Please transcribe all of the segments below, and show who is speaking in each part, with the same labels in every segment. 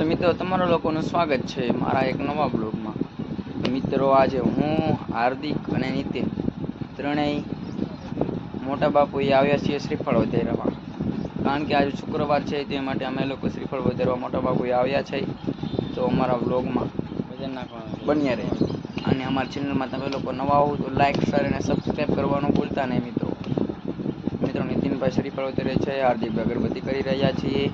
Speaker 1: તો મિત્રો તમારા લોકોનું સ્વાગત છે મારા એક નવા બ્લોગમાં. મિત્રો આજે હું હાર્દિક અને નીતિન ત્રણેય મોટા બાપુએ આવ્યા છીએ શ્રીફળ વધારવા, કારણ કે આજે શુક્રવાર છે તે માટે અમે લોકો શ્રીફળ વધારવા મોટા બાપુએ આવ્યા છે. તો અમારા બ્લોગમાં બન્યા રહે અને અમારા ચેનલમાં તમે લોકો નવા હો તો લાઈક શેર અને સબસ્ક્રાઈબ કરવાનું ભૂલતા નહીં. મિત્રો નીતિનભાઈ શ્રીફળ વધારે છે, હાર્દિકભાઈ અગરબત્તી કરી રહ્યા છીએ.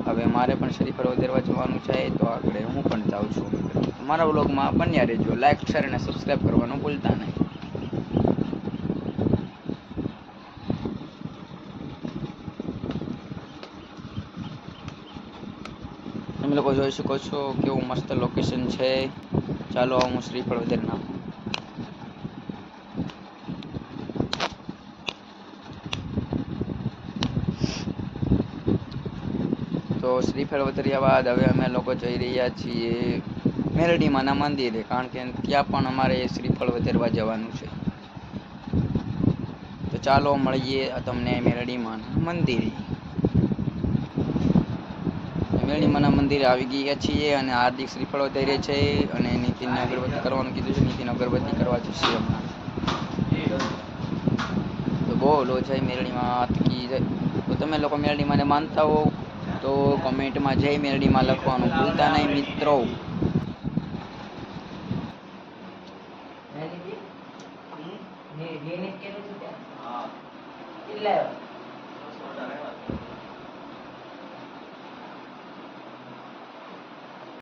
Speaker 1: હવે મારે પણ શ્રીફળ વધારવા જવાનું છે, તો આગળ હું પણ જાઉં છું. મારા વ્લોગમાં બન્યા રહેજો, લાઈક શેર અને સબસ્ક્રાઈબ કરવાનું ભૂલતા નહીં. તમે લોકો જોઈ શકો છો કેવું મસ્ત લોકેશન છે. ચાલો હું શ્રીફળ વધારી નાખું. તો શ્રીફળ વધાર્યા બાદ હવે અમે લોકો જઈ રહ્યા છીએ મેરડીમાના મંદિરે, કારણ કે ત્યાં પણ અમારે શ્રીફળ વધારવા જવાનું છે. તો ચાલો મળીએ તમને મેરડીમાના મંદિરે. મેરડીમાના મંદિરે આવી ગયા છીએ અને હાર્દિક શ્રીફળ વધારે છે અને નીતિનને અગરબત્તી કરવાનું કીધું છે. નીતિન અગરબત્તી કરવા જશે હમણાં. તો બોલો જય મેરડીમાં કી જય. તો તમે લોકો મેરડીમાને માનતા હો તો કોમેન્ટમાં જય મેરડીમાં લખવાનું ભૂલતા નહીં મિત્રો.